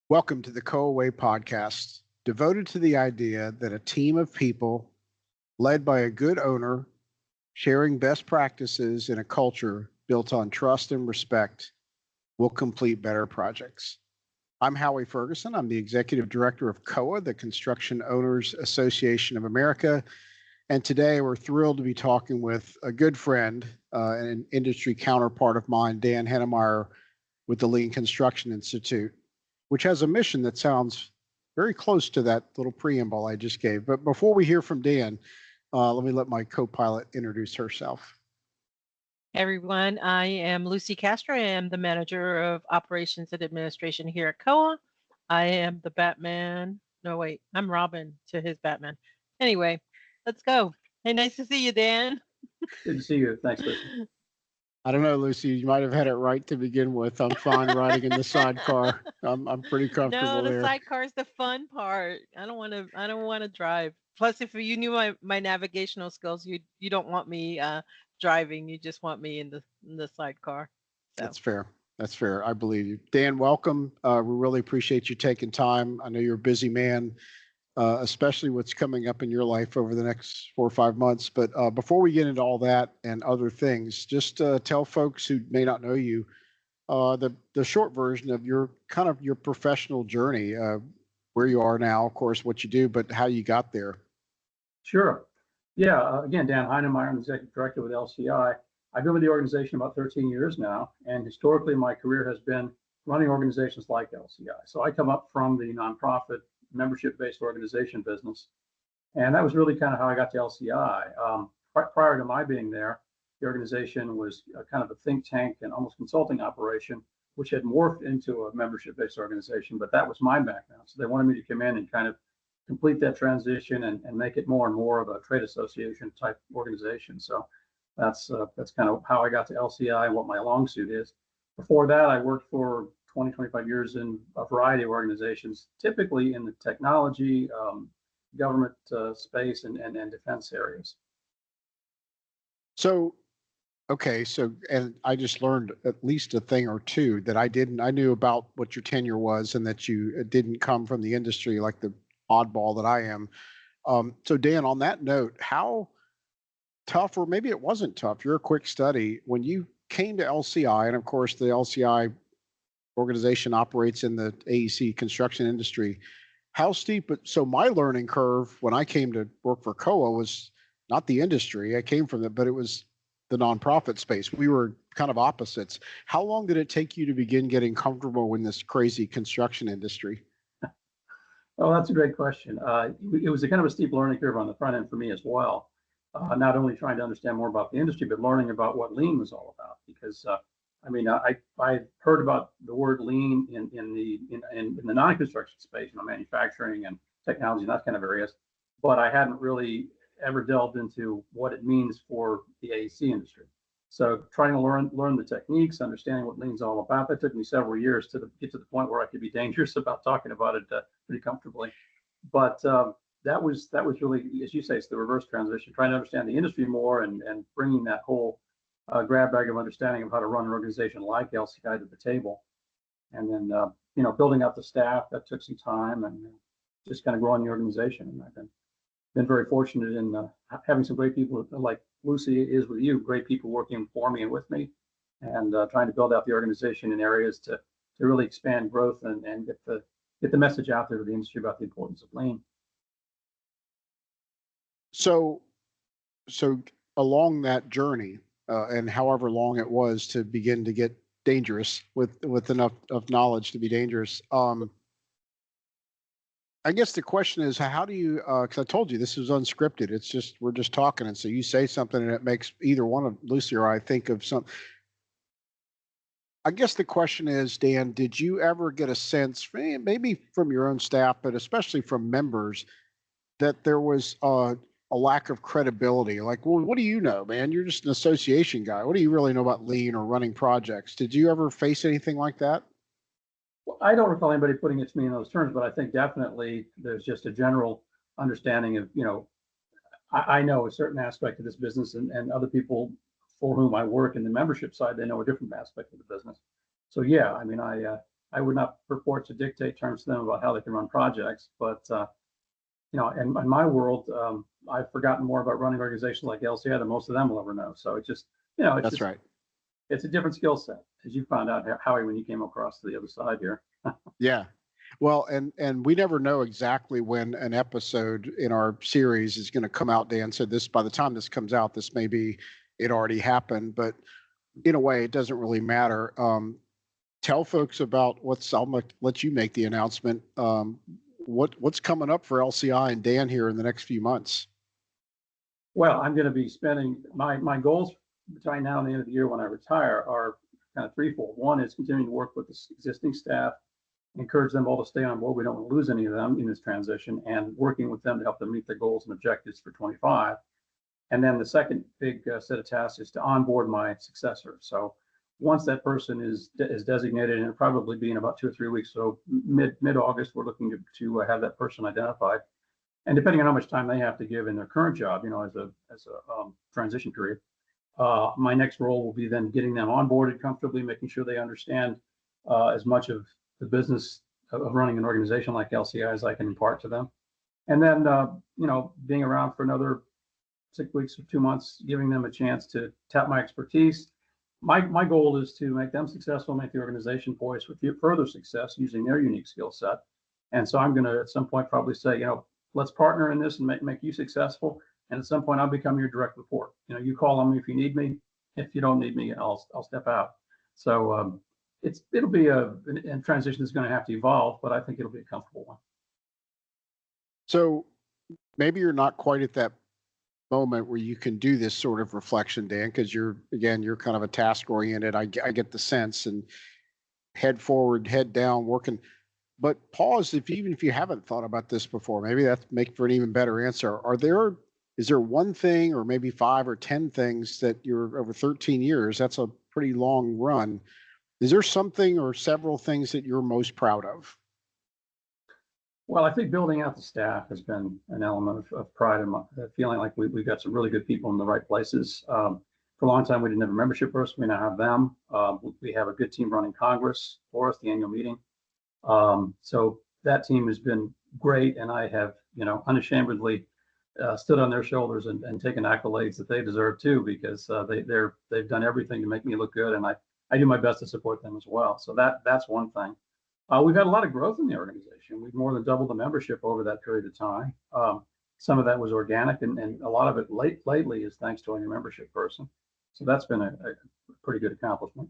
Welcome to the COAA podcast, devoted to the idea that a team of people led by a good owner, sharing best practices in a culture built on trust and respect will complete better projects. I'm Howie Ferguson. I'm the executive director of COAA, the Construction Owners Association of America. And today we're thrilled to be talking with a good friend and an industry counterpart of mine, Dan Heinemeier, with the Lean Construction Institute, which has a mission that sounds very close to that little preamble I just gave. But before we hear from Dan, let my co-pilot introduce herself. Hey everyone, I am Lucy Castro. I am the manager of operations and administration here at COAA. I am the Batman. No, wait, I'm Robin to his Batman. Anyway, let's go. Hey, nice to see you, Dan. Good to see you. Thanks, Lucy. I don't know, Lucy, you might have had it right to begin with. I'm fine riding in the sidecar. I'm pretty comfortable No, the there. sidecar is the fun part. I don't want to drive. Plus, if you knew my navigational skills, you don't want me driving. You just want me in the sidecar. So. That's fair. That's fair. I believe you. Dan, welcome. We really appreciate you taking time. I know you're a busy man, especially what's coming up in your life over the next 4 or 5 months. But before we get into all that and other things, just tell folks who may not know you the short version of your professional journey, where you are now, of course, what you do, but how you got there. Sure. Yeah. Again, Dan Heinemeier, I'm the executive director with LCI. I've been with the organization about 13 years now, and historically my career has been running organizations like LCI. So I come up from the nonprofit membership-based organization business, and that was really kind of how I got to LCI. Prior to my being there, the organization was kind of a think tank and almost consulting operation, which had morphed into a membership-based organization, but that was my background. So they wanted me to come in and kind of complete that transition and make it more and more of a trade association type organization. So that's kind of how I got to LCI and what my long suit is. Before that, I worked for 20, 25 years in a variety of organizations, typically in the technology, government space, and defense areas. So, okay, and I just learned at least a thing or two that I didn't. I knew about what your tenure was and that you didn't come from the industry like the oddball that I am. So, Dan, on that note, how tough, or maybe it wasn't tough, you're a quick study, when you came to LCI, and of course the LCI organization operates in the AEC construction industry, how steep? So my learning curve when I came to work for COA was not the industry. I came from it, but it was the nonprofit space. We were kind of opposites. How long did it take you to begin getting comfortable in this crazy construction industry? Oh, that's a great question. It was a kind of a steep learning curve on the front end for me as well. Not only trying to understand more about the industry, but learning about what lean was all about. Because I heard about the word lean in the non-construction space, manufacturing and technology and that kind of areas, but I hadn't really ever delved into what it means for the AEC industry. So trying to learn the techniques, understanding what lean's all about, that took me several years to get to the point where I could be dangerous about talking about it pretty comfortably. But that was really, as you say, it's the reverse transition, trying to understand the industry more and bringing that whole grab bag of understanding of how to run an organization like LCI to the table. And then, building out the staff, that took some time, and just kind of growing the organization. And I've been very fortunate in having some great people like Lucy is with you, great people working for me and with me, and trying to build out the organization in areas to really expand growth and get the message out there to the industry about the importance of lean. So along that journey, and however long it was to begin to get dangerous with enough of knowledge to be dangerous, I guess the question is, how do you, because I told you this is unscripted. It's just, we're just talking. And so you say something and it makes either one of Lucy or I think of something. I guess the question is, Dan, did you ever get a sense, maybe from your own staff, but especially from members, that there was a lack of credibility? Like, well, what do you know, man? You're just an association guy. What do you really know about lean or running projects? Did you ever face anything like that? Well, I don't recall anybody putting it to me in those terms, but I think definitely there's just a general understanding of, I know a certain aspect of this business, and other people for whom I work in the membership side, they know a different aspect of the business. So yeah, I would not purport to dictate terms to them about how they can run projects, but in my world, I've forgotten more about running organizations like LCI than most of them will ever know. So it's just, That's right. it's a different skill set, as you found out, Howie, when you came across to the other side here. Yeah. Well, and we never know exactly when an episode in our series is going to come out, Dan. So this, by the time this comes out, this may be it already happened, but in a way, it doesn't really matter. Tell folks about I'll let you make the announcement. What's coming up for LCI and Dan here in the next few months? Well, I'm going to be spending my goals between now and the end of the year when I retire are kind of threefold. One is continuing to work with the existing staff, encourage them all to stay on board. We don't want to lose any of them in this transition, and working with them to help them meet their goals and objectives for 25. And then the second big set of tasks is to onboard my successor. So once that person is designated, and it'll probably be in about 2 or 3 weeks, so mid-August, we're looking to have that person identified. And depending on how much time they have to give in their current job, as a transition period, my next role will be then getting them onboarded comfortably, making sure they understand as much of the business of running an organization like LCI as I can impart to them. And then, being around for another 6 weeks or 2 months, giving them a chance to tap my expertise. My goal is to make them successful, make the organization poised for further success using their unique skill set. And so I'm going to, at some point, probably say, let's partner in this and make you successful. And at some point, I'll become your direct report. You call on me if you need me. If you don't need me, I'll step out. So it'll be a transition that's going to have to evolve, but I think it'll be a comfortable one. So maybe you're not quite at that moment where you can do this sort of reflection, Dan, because you're kind of a task oriented. I get the sense, and head forward, head down, working. But pause even if you haven't thought about this before. Maybe that's make for an even better answer. Is there one thing, or maybe 5 or 10 things that you're over 13 years? That's a pretty long run. Is there something or several things that you're most proud of? Well, I think building out the staff has been an element of pride and feeling like we've got some really good people in the right places. For a long time, we didn't have a membership person. We now have them. We have a good team running Congress for us, the annual meeting. So that team has been great, and I have, unashamedly stood on their shoulders and taken accolades that they deserve too, because they've done everything to make me look good, and I do my best to support them as well. So that's one thing. We've had a lot of growth in the organization. We've more than doubled the membership over that period of time. Some of that was organic, and a lot of it lately is thanks to a new membership person. So that's been a pretty good accomplishment.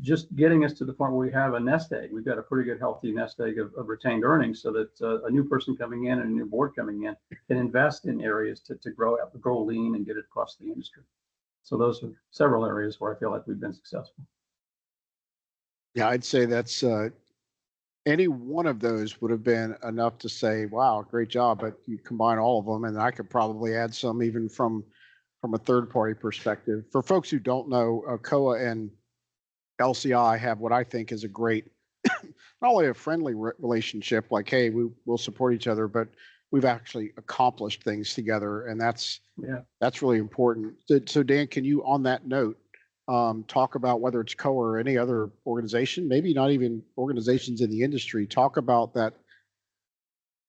Just getting us to the point where we have a nest egg. We've got a pretty good, healthy nest egg of retained earnings, so that a new person coming in and a new board coming in can invest in areas to grow lean and get it across the industry. So those are several areas where I feel like we've been successful. Yeah, I'd say that's any one of those would have been enough to say, wow, great job. But you combine all of them, and I could probably add some even from a third party perspective. For folks who don't know, COAA and LCI have what I think is a great, not only a friendly relationship, like, hey, we'll support each other, but we've actually accomplished things together. And that's really important. So Dan, can you, on that note, talk about whether it's COAA or any other organization, maybe not even organizations in the industry, talk about that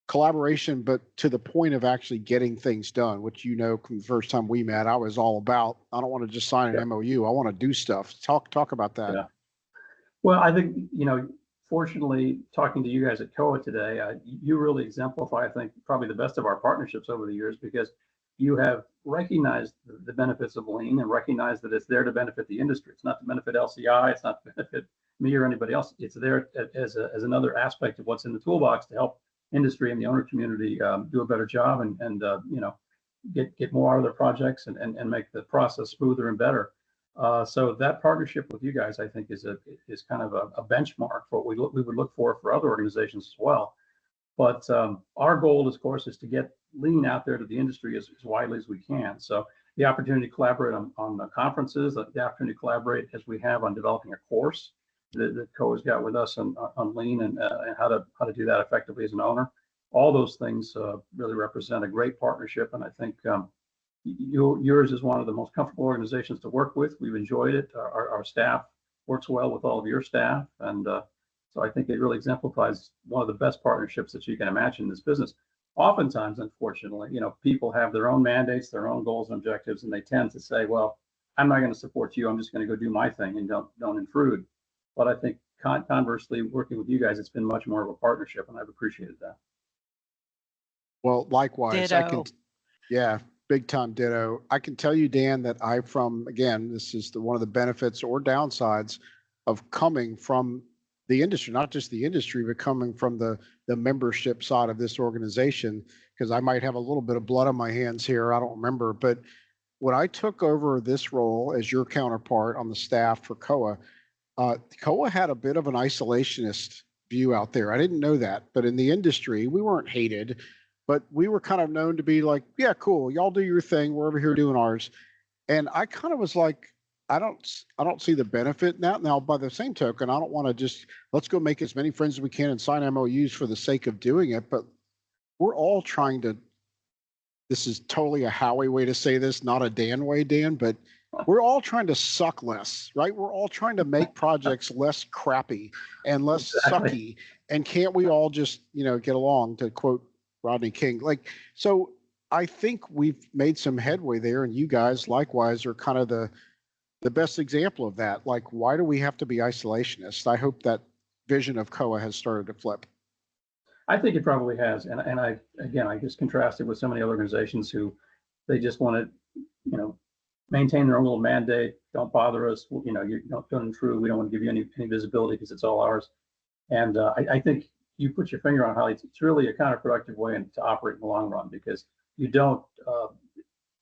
collaboration, but to the point of actually getting things done, which, from the first time we met, I was all about. I don't want to just sign an MOU. I want to do stuff. Talk about that. Yeah. Well, I think, fortunately, talking to you guys at COAA today, you really exemplify, I think, probably the best of our partnerships over the years, because you have recognized the benefits of lean and recognized that it's there to benefit the industry. It's not to benefit LCI. It's not to benefit me or anybody else. It's there as another aspect of what's in the toolbox to help industry and the owner community do a better job and get more out of their projects and make the process smoother and better. So that partnership with you guys, I think, is kind of a benchmark for what we would look for other organizations as well. But our goal, of course, is to get lean out there to the industry as widely as we can. So the opportunity to collaborate on the conferences, the opportunity to collaborate as we have on developing a course that COAA's got with us on lean and how to do that effectively as an owner. All those things really represent a great partnership, and I think yours is one of the most comfortable organizations to work with. We've enjoyed it. Our staff works well with all of your staff, and So I think it really exemplifies one of the best partnerships that you can imagine in this business. Oftentimes, unfortunately, people have their own mandates, their own goals and objectives, and they tend to say, well, I'm not going to support you. I'm just going to go do my thing and don't intrude. But I think conversely, working with you guys, it's been much more of a partnership, and I've appreciated that. Well, likewise, Ditto. yeah, big time ditto. I can tell you, Dan, that again, this is one of the benefits or downsides of coming from the industry, not just the industry, but coming from the membership side of this organization, because I might have a little bit of blood on my hands here. I don't remember, but when I took over this role as your counterpart on the staff for COAA, COAA had a bit of an isolationist view out there. I didn't know that, but in the industry, we weren't hated, but we were kind of known to be like, yeah, cool, y'all do your thing. We're over here doing ours. And I kind of was like, I don't see the benefit now. Now, by the same token, I don't want to just let's go make as many friends as we can and sign MOUs for the sake of doing it. But we're all trying to. This is totally a Howie way to say this, not a Dan way, Dan. But we're all trying to suck less, right? We're all trying to make projects less crappy and less sucky. And can't we all just get along? To quote Rodney King, so. I think we've made some headway there, and you guys likewise are kind of the best example of that. Like, why do we have to be isolationists? I hope that vision of COAA has started to flip. I think it probably has, and I just contrast it with so many other organizations who they just want to, maintain their own little mandate. Don't bother us. You don't intrude. We don't want to give you any visibility because it's all ours. And I think you put your finger on how it's really a counterproductive way to operate in the long run, because you don't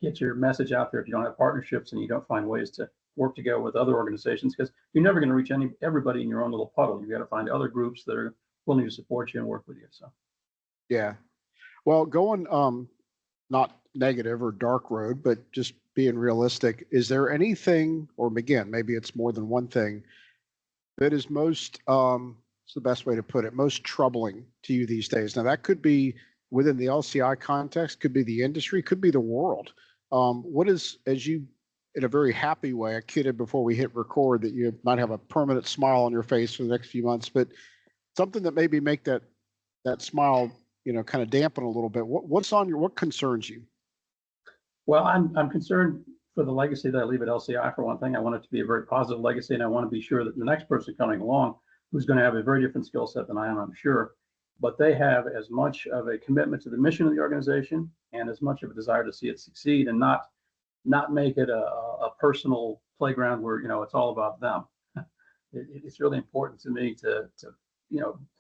get your message out there if you don't have partnerships and you don't find ways to work together with other organizations, because you're never going to reach everybody in your own little puddle. You've got to find other groups that are willing to support you and work with you. So, yeah. Well, going not negative or dark road, but just being realistic, is there anything, or again, maybe it's more than one thing, that is most, it's the best way to put it, most troubling to you these days? Now, that could be within the LCI context, could be the industry, could be the world. What is, as you, in a very happy way, I kidded before we hit record that you might have a permanent smile on your face for the next few months, but something that maybe make that smile, kind of dampen a little bit. What concerns you? Well, I'm concerned for the legacy that I leave at LCI. For one thing, I want it to be a very positive legacy, and I want to be sure that the next person coming along, who's going to have a very different skill set than I am, I'm sure, but they have as much of a commitment to the mission of the organization and as much of a desire to see it succeed, and not make it a personal playground where it's all about them. It's really important to me to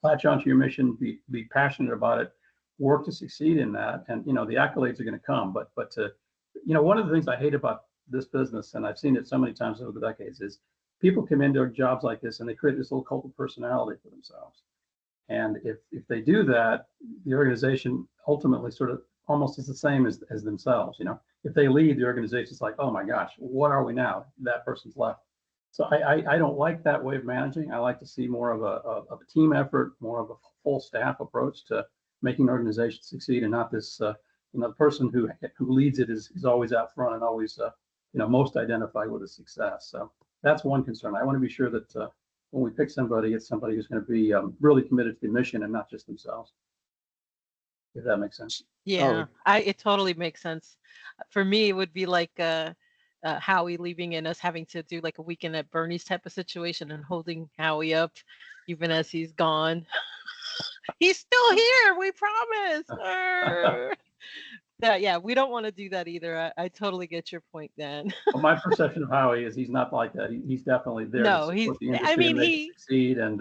latch onto your mission, be passionate about it, work to succeed in that, and the accolades are going to come. But to one of the things I hate about this business, and I've seen it so many times over the decades, is people come into jobs like this and they create this little cult of personality for themselves. And if they do that, the organization ultimately sort of almost is the same as themselves. If they leave, the organization's like, oh my gosh, what are we now? That person's left. So I don't like that way of managing. I like to see more of a team effort, more of a full staff approach to making an organization succeed, and not this the person who leads it is always out front and always most identified with a success. So that's one concern. I want to be sure that when we pick somebody, it's somebody who's going to be really committed to the mission and not just themselves. If that makes sense. Yeah, it totally makes sense. For me, it would be like Howie leaving and us having to do like a weekend at Bernie's type of situation and holding Howie up even as he's gone. He's still here, we promise. Yeah, we don't want to do that either. I totally get your point, Dan. Well, my perception of Howie is he's not like that. He's definitely there to support the industry and make it succeed. And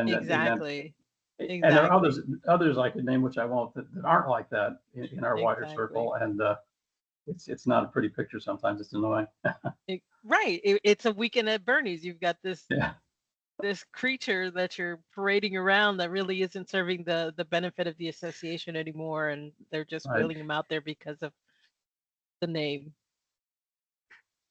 exactly. And there are others I could name, which I won't, that aren't like that in our wider circle. And it's not a pretty picture sometimes. It's annoying. Right. It's a weekend at Bernie's. You've got this this creature that you're parading around that really isn't serving the benefit of the association anymore, and they're just wheeling him out there because of the name.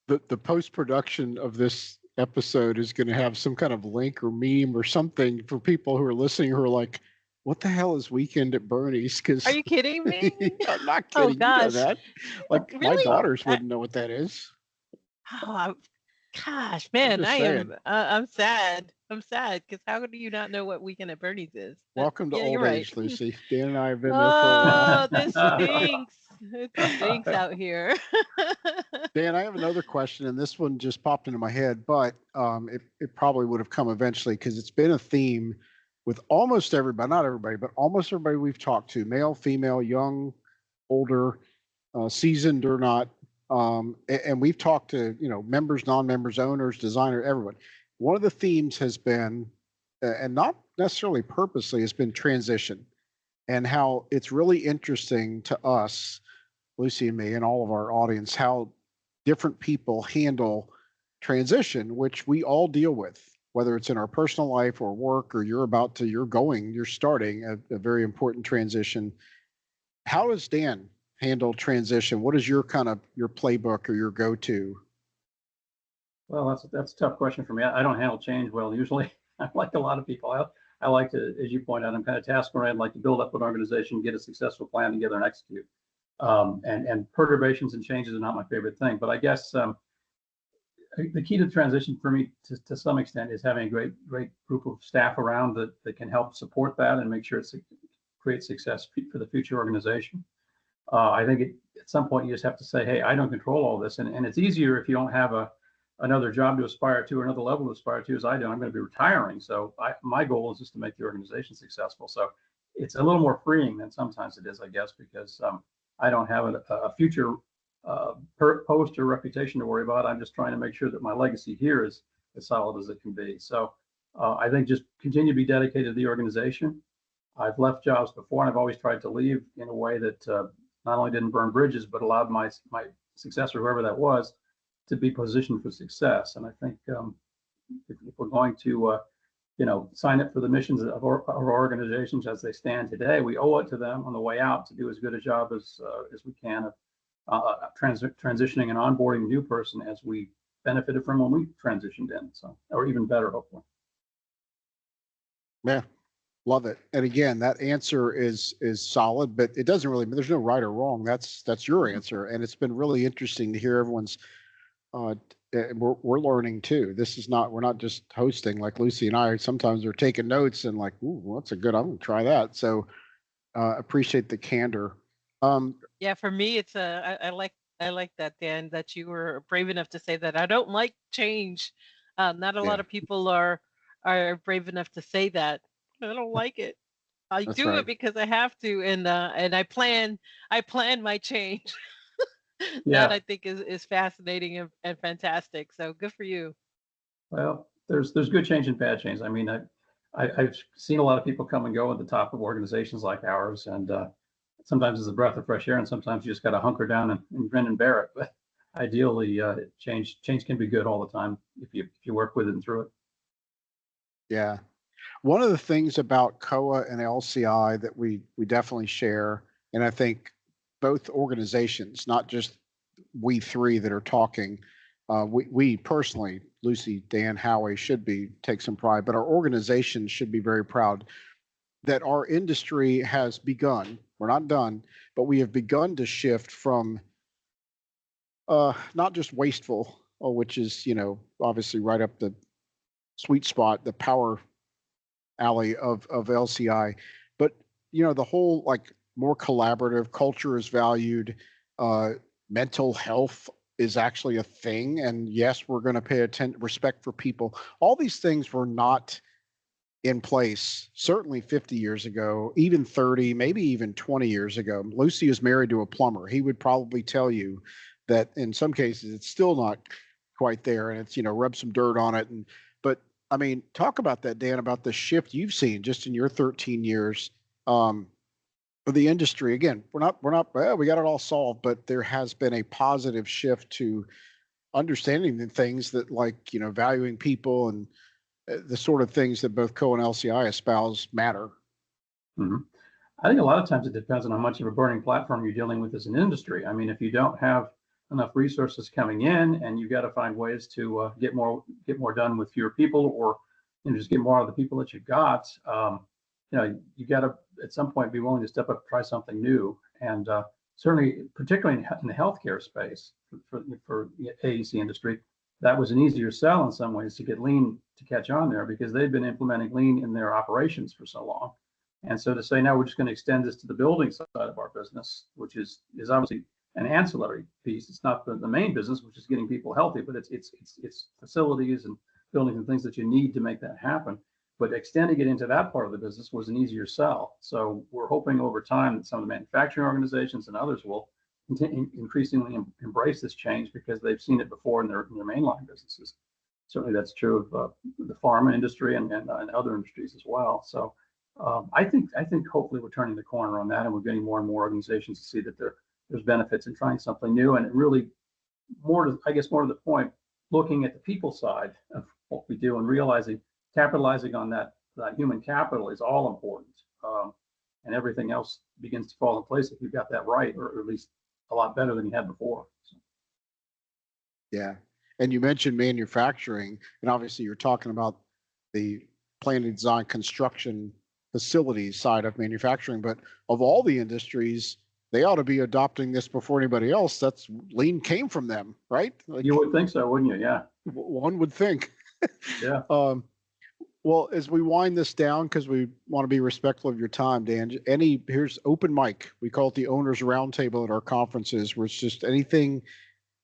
The post-production of this episode is going to have some kind of link or meme or something for people who are listening who are like, what the hell is Weekend at Bernie's? Because are you kidding me? I'm not kidding. Oh gosh. You know that. Like, really? My daughters wouldn't know what that is. Oh, Gosh, I'm man, just I saying. am. I'm sad. I'm sad because how do you not know what Weekend at Bernie's is? But Welcome to yeah, you're old right. age, Lucy. Dan and I have been there for a while. Oh, this stinks. It stinks out here. Dan, I have another question, and this one just popped into my head, but it probably would have come eventually because it's been a theme with almost everybody, not everybody, but almost everybody we've talked to, male, female, young, older, seasoned or not. And we've talked to, members, non-members, owners, designer, everyone. One of the themes has been, and not necessarily purposely, has been transition and how it's really interesting to us, Lucy and me, and all of our audience, how different people handle transition, which we all deal with, whether it's in our personal life or work, or you're starting a very important transition. How does Dan handle transition? What is your your playbook or your go-to? Well, that's a tough question for me. I don't handle change well usually. I'm like a lot of people. I like to, as you point out, I'm kind of task oriented. Like to build up an organization, get a successful plan together, and execute. And perturbations and changes are not my favorite thing. But I guess the key to transition for me, to some extent, is having a great group of staff around that can help support that and make sure it creates success for the future organization. I think at some point you just have to say, hey, I don't control all this, and it's easier if you don't have another job to aspire to or another level to aspire to, as I do. I'm going to be retiring, so my goal is just to make the organization successful. So it's a little more freeing than sometimes it is, I guess, because I don't have a future post or reputation to worry about. I'm just trying to make sure that my legacy here is as solid as it can be. So I think just continue to be dedicated to the organization. I've left jobs before, and I've always tried to leave in a way that not only didn't burn bridges, but allowed my successor, whoever that was, to be positioned for success. And I think if we're going to sign up for the missions of our organizations as they stand today, we owe it to them on the way out to do as good a job as we can of transitioning and onboarding a new person as we benefited from when we transitioned in. So, or even better, hopefully. Yeah, love it. And again, that answer is solid, but it doesn't really. There's no right or wrong. That's your answer, and it's been really interesting to hear everyone's. We're learning too. This is not. We're not just hosting like Lucy and I. Sometimes we're taking notes and like, ooh, well, that's a good. I'm gonna try that. So appreciate the candor. Yeah, for me, it's I like that, Dan, that you were brave enough to say that. I don't like change. Not a Yeah, lot of people are brave enough to say that. I don't like it. I that's do right. it because I have to, and I plan my change. That Yeah. I think is fascinating and fantastic. So good for you. Well, there's good change and bad change. I mean, I've seen a lot of people come and go at the top of organizations like ours, and sometimes it's a breath of fresh air, and sometimes you just got to hunker down and grin and bear it. But ideally, change can be good all the time if you work with it and through it. Yeah. One of the things about COA and LCI that we definitely share, and I think both organizations, not just we three that are talking, we personally, Lucy, Dan, Howie, should be take some pride, but our organization should be very proud that our industry has begun. We're not done, but we have begun to shift from not just wasteful, which is obviously right up the sweet spot, the power alley of LCI, but the whole like more collaborative culture is valued. Uh, Mental health is actually a thing, and yes, we're going to pay attention, respect for people. All these things were not in place certainly 50 years ago, even 30, maybe even 20 years ago. Lucy is married to a plumber. He would probably tell you that in some cases it's still not quite there, and it's rub some dirt on it. And but I mean, talk about that, Dan, about the shift you've seen just in your 13 years of the industry. Again, well, we got it all solved, but there has been a positive shift to understanding the things that, like, valuing people and the sort of things that both Co and LCI espouse matter. Mm-hmm. I think a lot of times it depends on how much of a burning platform you're dealing with as an industry. I mean, if you don't have enough resources coming in, and you've got to find ways to get more done with fewer people, or just get more out of the people that you've got, you got to at some point be willing to step up, try something new, and certainly, particularly in the healthcare space for the AEC industry, that was an easier sell in some ways to get lean to catch on there because they'd been implementing lean in their operations for so long. And so to say, now we're just going to extend this to the building side of our business, which is obviously an ancillary piece. It's not the main business, which is getting people healthy, but it's facilities and buildings and things that you need to make that happen. But extending it into that part of the business was an easier sell. So we're hoping over time that some of the manufacturing organizations and others will increasingly embrace this change because they've seen it before in their mainline businesses. Certainly that's true of the pharma industry and other industries as well. So I think hopefully we're turning the corner on that, and we're getting more and more organizations to see that there's benefits in trying something new, and it really more to the point, looking at the people side of what we do and realizing capitalizing on that human capital is all important, and everything else begins to fall in place if you've got that right, or at least a lot better than you had before. So. Yeah, and you mentioned manufacturing, and obviously you're talking about the planning, design, construction facilities side of manufacturing, but of all the industries, they ought to be adopting this before anybody else. That's lean came from them, right? Like, you would think so, wouldn't you? Yeah. One would think. Yeah. Well, as we wind this down, because we want to be respectful of your time, Dan, here's open mic. We call it the owners roundtable at our conferences, where it's just anything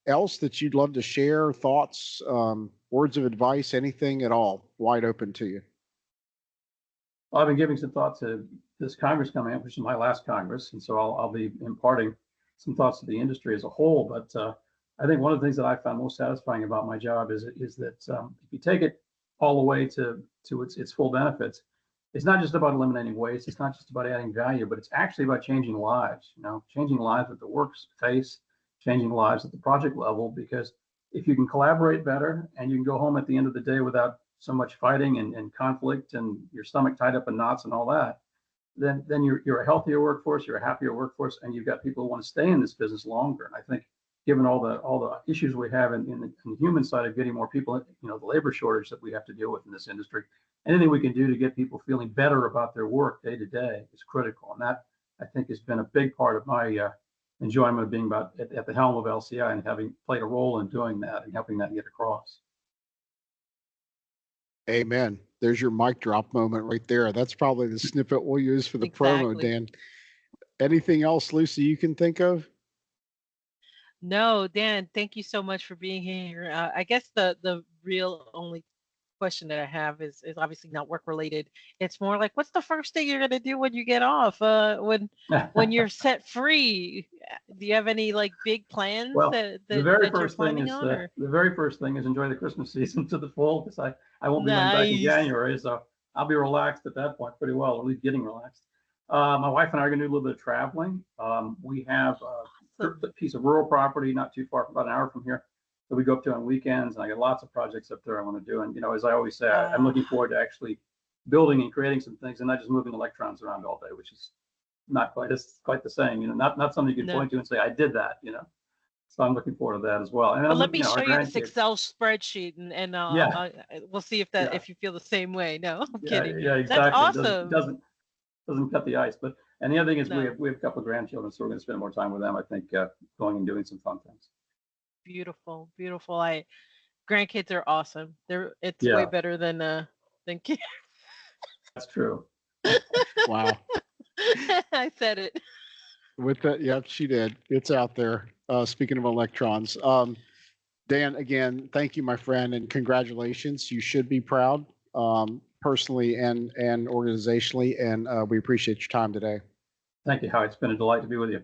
else that you'd love to share, thoughts, words of advice, anything at all, wide open to you. Well, I've been giving some thought to this Congress coming up, which is my last Congress, and so I'll be imparting some thoughts to the industry as a whole. But I think one of the things that I found most satisfying about my job is that if you take it all the way to its full benefits, it's not just about eliminating waste. It's not just about adding value, but it's actually about changing lives. Changing lives at the workplace, changing lives at the project level. Because if you can collaborate better and you can go home at the end of the day without so much fighting and conflict and your stomach tied up in knots and all that, then you're a healthier workforce, you're a happier workforce, and you've got people who want to stay in this business longer. And I think, given all the issues we have in the human side of getting more people, the labor shortage that we have to deal with in this industry, anything we can do to get people feeling better about their work day to day is critical. And that, I think, has been a big part of my enjoyment of being at the helm of LCI and having played a role in doing that and helping that get across. Amen. There's your mic drop moment right there. That's probably the snippet we'll use for the promo, Dan. Anything else, Lucy, you can think of? No, Dan, thank you so much for being here. I guess the real only question that I have is obviously not work related. It's more like, what's the first thing you're gonna do when you get off? When you're set free? Do you have any like big plans that you're planning on? The very first thing is enjoy the Christmas season to the full, because I won't be going back in January, so I'll be relaxed at that point pretty well, at least getting relaxed. My wife and I are gonna do a little bit of traveling. We have a piece of rural property not too far, about an hour from here, that we go up to on weekends, and I got lots of projects up there I want to do. And as I always say, I'm looking forward to actually building and creating some things, and not just moving electrons around all day, which is not quite the same. Not something you can point to and say I did that. So I'm looking forward to that as well. And but let me show you this Excel spreadsheet, and we'll see if you feel the same way. No, I'm kidding. Yeah, exactly. That's awesome. Doesn't cut the ice. And the other thing is we have a couple of grandchildren, so we're going to spend more time with them. I think going and doing some fun things. Beautiful. Grandkids are awesome. It's way better than kids. That's true. Wow. I said it. With that, yep, she did. It's out there. Speaking of electrons, Dan, again, thank you, my friend, and congratulations. You should be proud, personally and organizationally, and we appreciate your time today. Thank you, Howard. It's been a delight to be with you.